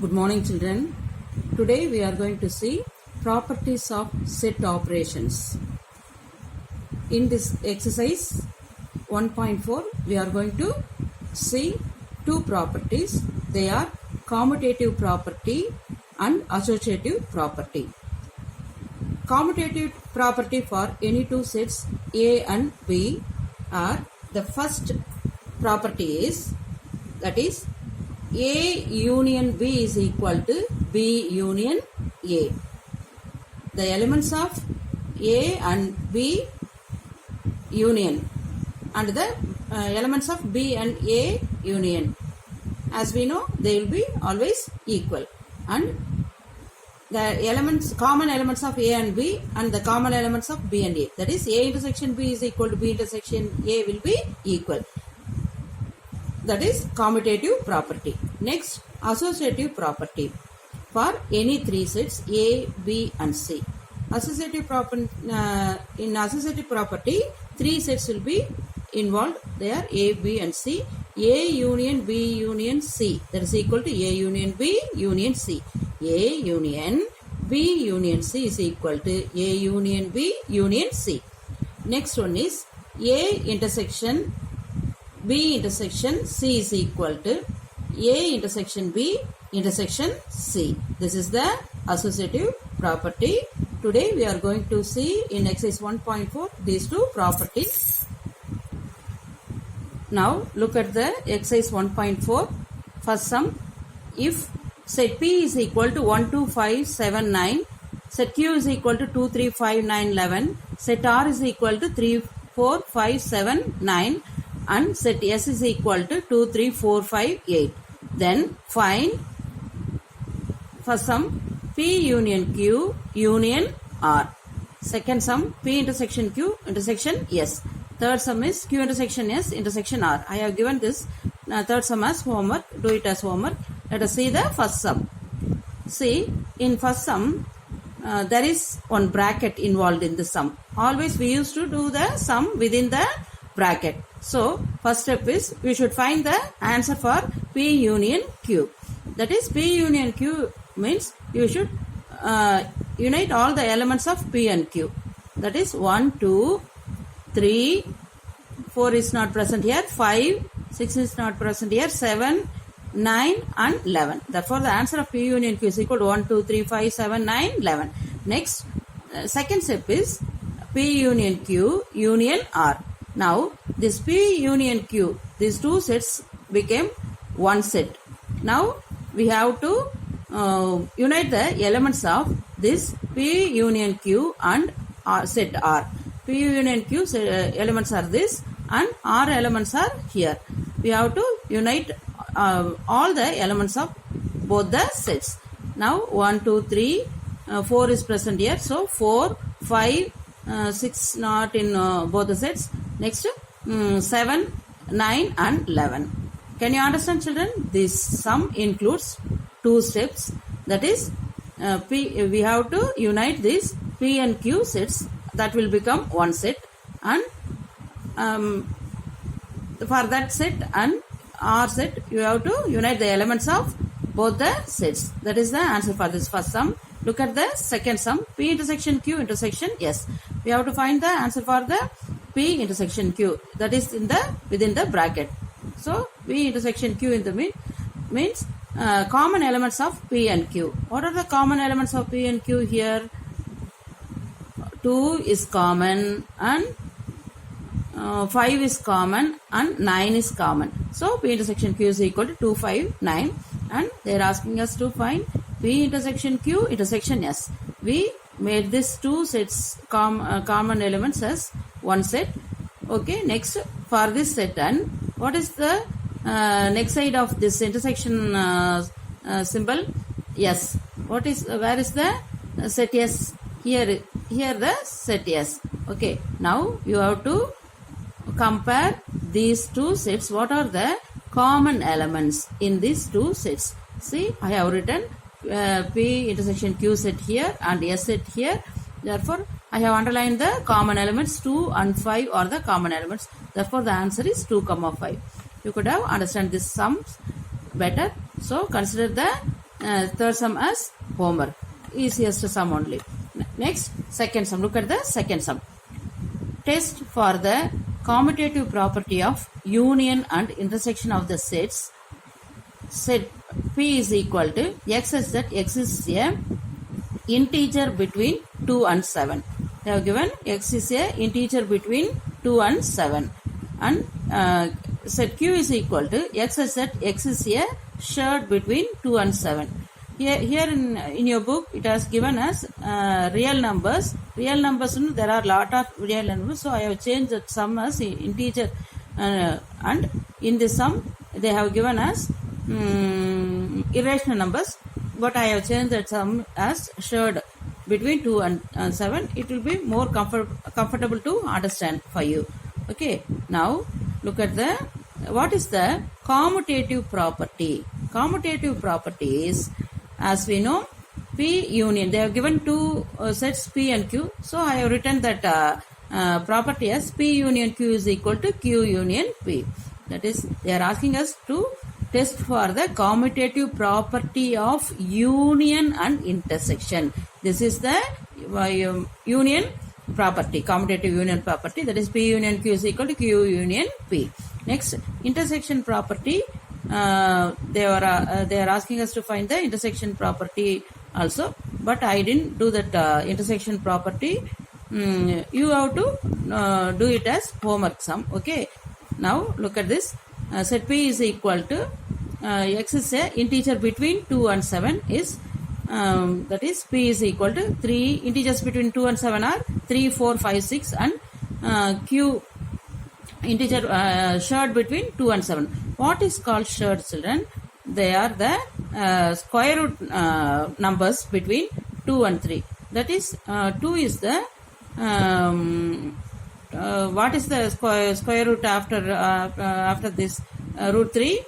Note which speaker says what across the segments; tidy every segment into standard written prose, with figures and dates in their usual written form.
Speaker 1: Good morning, children. Today we are going to see properties of set operations. In this exercise 1.4, we are going to see two properties. They are commutative property and associative property. Commutative property for any two sets A and B are, the first property is, that is, A union B is equal to B union A. The elements of A and B union and the elements of B and A union, as we know, they will be always equal, and the common elements of A and B and the common elements of B and A, that is A intersection B is equal to B intersection A, will be equal. That is commutative property. Next, associative property for any three sets A, B and C. Associative property, in associative property, three sets will be involved. They are A, B and C. A union B union C, that is equal to A union B union C. A union B union C is equal to A union B union C. Next one is A intersection B intersection C is equal to A intersection B intersection C. This is the associative property. Today we are going to see in exercise 1.4 these two properties. Now look at the exercise 1.4. First sum. If set P is equal to 1, 2, 5, 7, 9, set Q is equal to 2, 3, 5, 9, 11, set R is equal to 3, 4, 5, 7, 9, and set S is equal to 2, 3, 4, 5, 8. Then find, first sum, P union Q union R. Second sum, P intersection Q intersection S. Third sum is Q intersection S intersection R. I have given this third sum as homework. Do it as homework. Let us see the first sum. See, in first sum, there is one bracket involved in the sum. Always we used to do the sum within the bracket. So, first step is we should find the answer for P union Q. That is, P union Q means you should unite all the elements of P and Q. That is 1, 2, 3, 4 is not present here, 5, 6 is not present here, 7, 9 and 11. Therefore, the answer of P union Q is equal to 1, 2, 3, 5, 7, 9, 11. Next, second step is P union Q union R. Now, this P union Q, these two sets became one set. Now, we have to unite the elements of this P union Q and R, set R. P union Q elements are this and R elements are here. We have to unite all the elements of both the sets. Now 1, 2, 3, 4 is present here. So 4, 5, 6 not in both the sets. Next 7, 9 and 11. Can you understand, children? This sum includes two steps. That is, we have to unite these P and Q sets. That will become one set, and for that set and R set, you have to unite the elements of both the sets. That is the answer for this first sum. Look at the second sum, P intersection Q intersection S. We have to find the answer for the P intersection Q. That is within the bracket. So P intersection Q in the means common elements of P and Q. What are the common elements of P and Q here? 2 is common and 5 is common and 9 is common. So P intersection Q is equal to 2, 5, 9, and they are asking us to find P intersection Q intersection S. We made these two sets common elements as one set. Okay, next for this set, and what is the next side of this intersection symbol? Yes. Where is the set S? Here the set S. Okay, now you have to compare these two sets. What are the common elements in these two sets? See, I have written P intersection Q set here and S set here. Therefore, I have underlined the common elements. 2 and 5 are the common elements. Therefore, the answer is 2, 5. You could have understand this sums better. So, consider the third sum as homework. Easiest sum only. Next, second sum. Look at the second sum. Test for the commutative property of union and intersection of the sets. Set P is equal to x such that x is a integer between 2 and 7. They have given x is a integer between 2 and 7. And set Q is equal to x such that x is a shared between 2 and 7. Here in your book, it has given us real numbers. Real numbers, there are lot of real numbers. So I have changed the sum as integer. And in the sum, they have given us irrational numbers. But I have changed that sum as shared between 2 and 7. It will be more comfortable to understand for you. Okay. Now, look at what is the commutative property? Commutative property is, as we know, P union. They have given two sets P and Q. So I have written that property as P union Q is equal to Q union P. That is, they are asking us to test for the commutative property of union and intersection. This is the union property, commutative union property. That is, P union Q is equal to Q union P. Next, intersection property. They are asking us to find the intersection property also, but I didn't do that intersection property. You have to do it as homework sum. Okay. Now look at this. Set P is equal to x is a integer between 2 and 7 is that is P is equal to 3 integers between 2 and 7 are 3, 4, 5, 6 and Q integer shared between 2 and 7. What is called shared, children? They are the square root numbers between 2 and 3. That is 2 is the what is the square root after this root 3?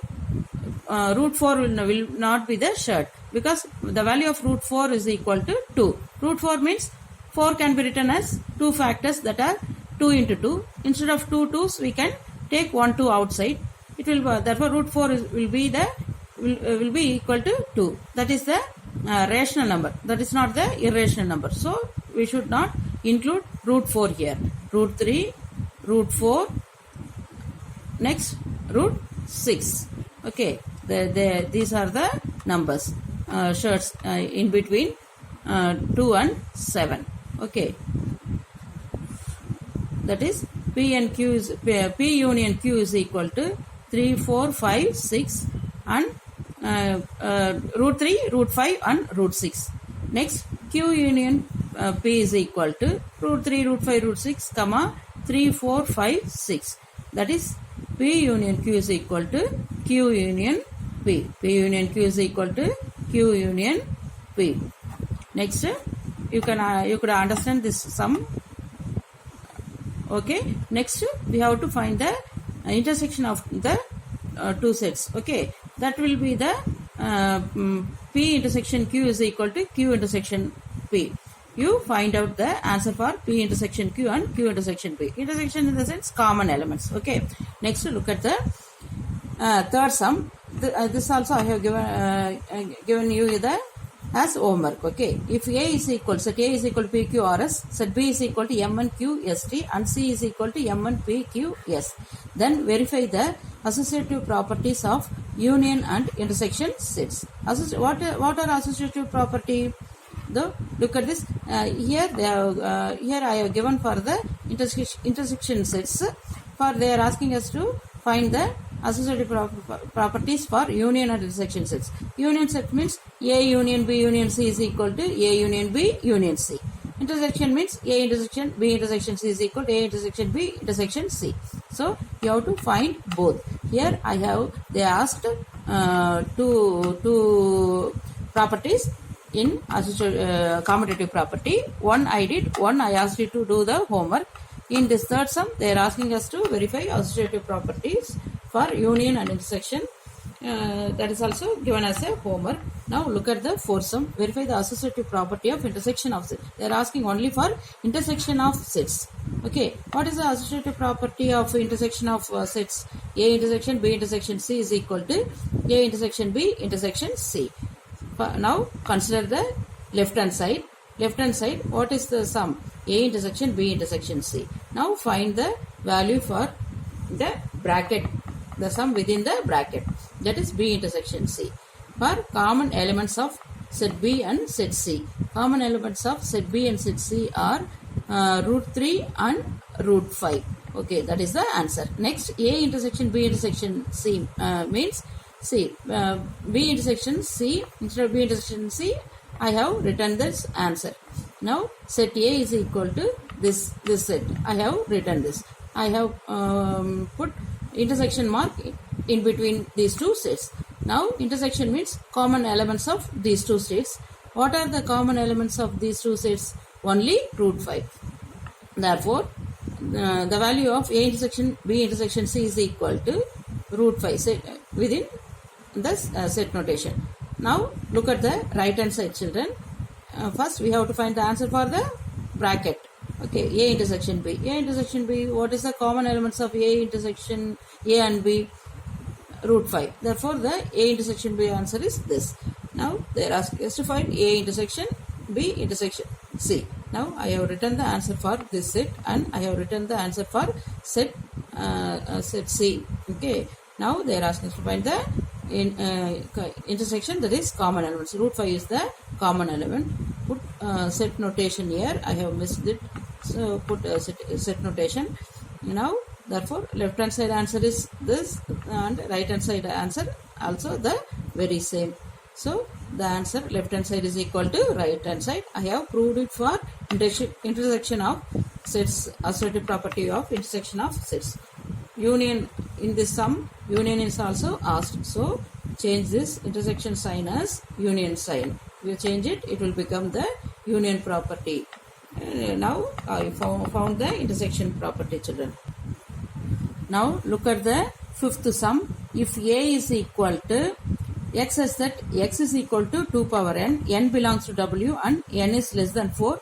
Speaker 1: Root 4 will not be the shared, because the value of root 4 is equal to 2. Root 4 means 4 can be written as 2 factors, that are 2 into 2. Instead of 2 2's, we can take 1 2 outside. It will therefore root 4 will be equal to 2. That is the rational number. That is not the irrational number. So we should not include root 4 here. Root 3, root 4, next root 6. Okay, these are the numbers shared in between 2 and 7. Okay, that is P and Q is P union Q is equal to 3, 4, 5, 6 and root 3, root 5 and root 6. Next, Q union P is equal to root 3, root 5, root 6, comma 3, 4, 5, 6. That is P union Q is equal to Q union P. P union Q is equal to Q union P. Next, you could understand this sum. Okay. Next, we have to find the intersection of the two sets. Okay. That will be the P intersection Q is equal to Q intersection P. You find out the answer for P intersection Q and Q intersection P. Intersection in the sense common elements. Okay. Next, look at the third sum. This also I have given you as homework. Okay. If A is equal, set A is equal to P Q R S, set B is equal to M N Q S T and C is equal to M N P Q S. Then verify the associative properties of union and intersection sets. What are associative property? Look at this. Here I have given for the intersection sets. They are asking us to find the associative properties for union and intersection sets. Union set means A union B union C is equal to A union B union C. Intersection means A intersection B intersection C is equal to A intersection B intersection C. So you have to find both. Here they asked two properties in commutative property. One I did, one I asked you to do the homework. In this third sum, they are asking us to verify associative properties for union and intersection. That is also given as a homework. Now look at the fourth sum. Verify the associative property of intersection of sets. They are asking only for intersection of sets. Okay. What is the associative property of intersection of sets? A intersection B intersection C is equal to A intersection B intersection C. Now consider the left hand side. Left hand side, what is the sum? A intersection B intersection C. Now find the value for the bracket, the sum within the bracket, that is B intersection C. For common elements of set B and set C. Common elements of set B and set C are root 3 and root 5. Okay, that is the answer. Next, A intersection B intersection C means C. B intersection C, instead of B intersection C, I have written this answer. Now, set A is equal to this set. I have written this. I have put intersection mark in between these two sets. Now, intersection means common elements of these two sets. What are the common elements of these two sets? Only root 5. Therefore, the value of A intersection B intersection C is equal to root 5 set within the set notation. Now, look at the right hand side, children. First, we have to find the answer for the bracket. Okay, A intersection B. A intersection B, what is the common elements of A intersection A and B? Root 5. Therefore, the A intersection B answer is this. Now, they are asking us to find A intersection B intersection C. Now, I have written the answer for this set and I have written the answer for set C. Okay. Now, they are asking us to find the intersection, that is common elements. Root 5 is the common element. Put set notation here. I have missed it. So, put set notation. Now, therefore, left hand side answer is this and right hand side answer also the very same. So, the answer left hand side is equal to right hand side. I have proved it for intersection of sets, associative property of intersection of sets. Union, in this sum, union is also asked. So, change this intersection sign as union sign. If you change it, it will become the union property. Now, I found the intersection property, children. Now, look at the fifth sum. If A is equal to X such that X is equal to 2 power n belongs to W and n is less than 4,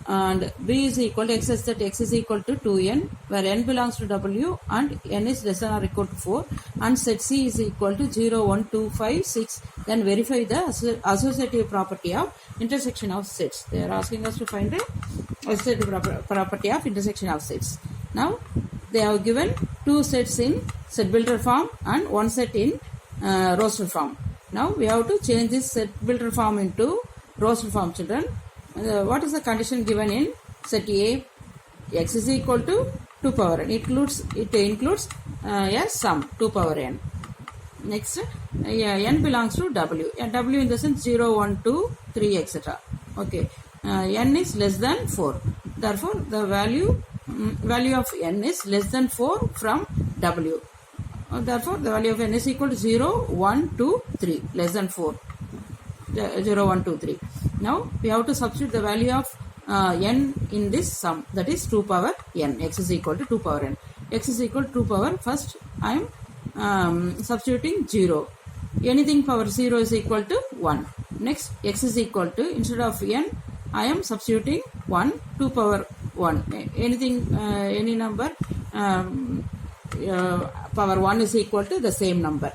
Speaker 1: and B is equal to X such that X is equal to 2n, where n belongs to W and n is less than or equal to 4, and set C is equal to 0, 1, 2, 5, 6, then verify the associative property of intersection of sets. They are asking us to find the associative property of intersection of sets. Now, they have given two sets in set builder form and one set in roster form. Now, we have to change this set builder form into roster form, children. What is the condition given in set A? X is equal to 2 power n. It includes a sum 2 power n. Next, n belongs to W. W in the sense 0, 1, 2, 3, etc. Okay. N is less than 4. Therefore, the value of n is less than 4 from W. Therefore, the value of n is equal to 0, 1, 2, 3, less than 4. 0, 1, 2, 3. Now, we have to substitute the value of n in this sum, that is 2 power n. X is equal to 2 power n. X is equal to 2 power, first I am substituting 0. Anything power 0 is equal to 1. Next, x is equal to, instead of n, I am substituting 1, 2 power 1. Anything, any number power 1 is equal to the same number.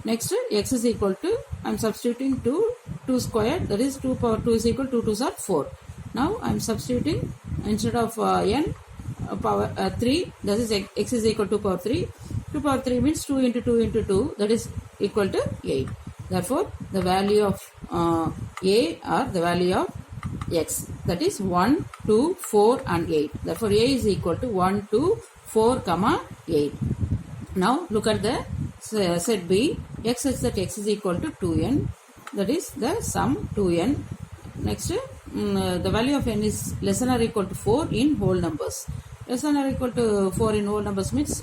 Speaker 1: Next, x is equal to, I am substituting 2 squared, that is 2 power 2 is equal to 2 2s are 4. Now, I am substituting, instead of n, power 3, that is x is equal to power 3. 2 power 3 means 2 into 2 into 2, that is equal to 8. Therefore, the value of A or the value of x, that is 1, 2, 4 and 8. Therefore, A is equal to 1, 2, 4, 8. Now, look at the set B. X such that x is equal to 2n, that is the sum 2n. Next, the value of n is less than or equal to 4 in whole numbers. Less than or equal to 4 in whole numbers means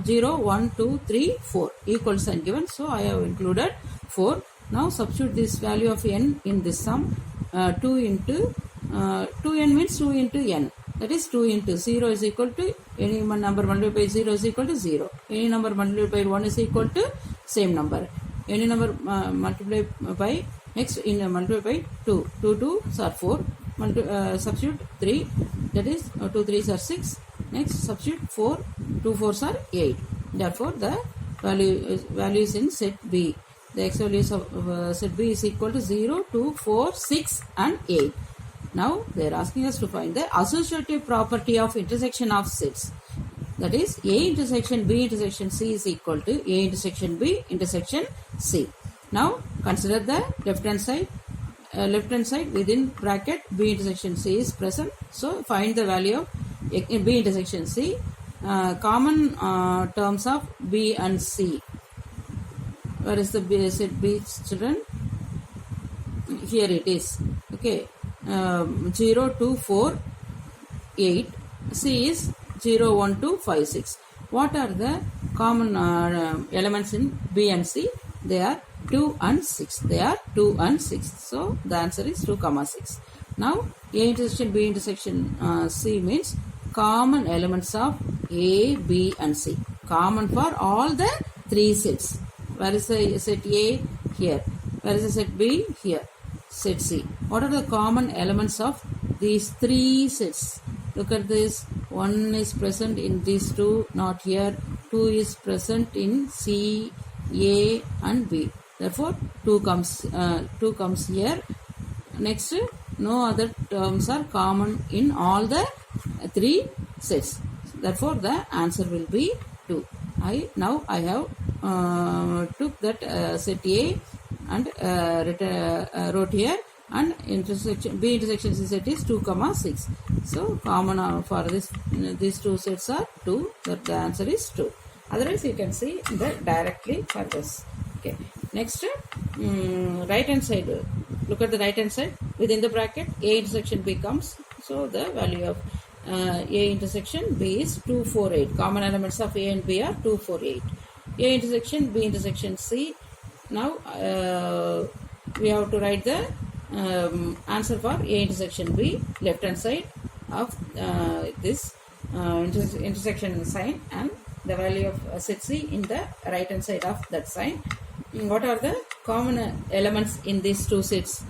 Speaker 1: 0, 1, 2, 3, 4. Equal sign given. So, I have included 4. Now, substitute this value of n in this sum. 2 into 2n means 2 into n. That is 2 into 0 is equal to any number multiplied by 0 is equal to 0. Any number multiplied by 1 is equal to same number. Any number multiplied by, next in multiplied by 2. 2 2s are 4. Substitute 3, that is 2 3s are 6. Next, substitute 4, 2 4s are 8. Therefore, the value is in set B. the x values of set B is equal to 0, 2, 4, 6 and 8. Now they are asking us to find the associative property of intersection of sets. That is A intersection B intersection C is equal to A intersection B intersection C. Now consider the left hand side within bracket B intersection C is present. So find the value of B intersection C. Common terms of B and C. Where is the set B, children? Here it is. Okay. 0, 2, 4, 8. C is 0, 1, 2, 5, 6. What are the common elements in B and C? They are 2 and 6. They are 2 and 6. So the answer is 2, 6. Now A intersection B intersection C means common elements of A, B and C. Common for all the three sets. Where is the set A? Here. Where is the set B? Here. Set C. What are the common elements of these three sets? Look at this. 1 is present in these two, not here. 2 is present in C, A and B. Therefore 2 comes here. Next, no other terms are common in all the three sets. Therefore the answer will be 2. I have took that set A and wrote here, and intersection B intersection C set is 2, 6. So common for these two sets are 2. That the answer is 2. Otherwise you can see directly for this. Okay. Next, right hand side. Look at the right hand side. Within the bracket A intersection B comes. So the value of A intersection B is 2, 4, 8. Common elements of A and B are 2, 4, 8. A intersection B intersection C. Now we have to write the answer for A intersection B, left hand side of this intersection sign, and the value of set C in the right hand side of that sign. What are the common elements in these two sets?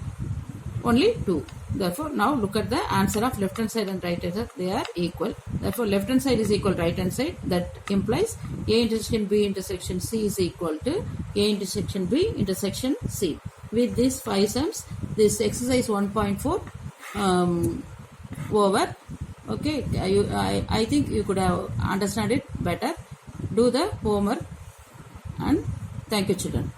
Speaker 1: Only 2. Therefore now look at the answer of left hand side and right hand side. They are equal. Therefore left hand side is equal to right hand side. That implies A intersection B intersection C is equal to A intersection B intersection C. With these 5 sums, this exercise 1.4 over. Okay, I think you could have understand it better. Do the homework, and thank you, children.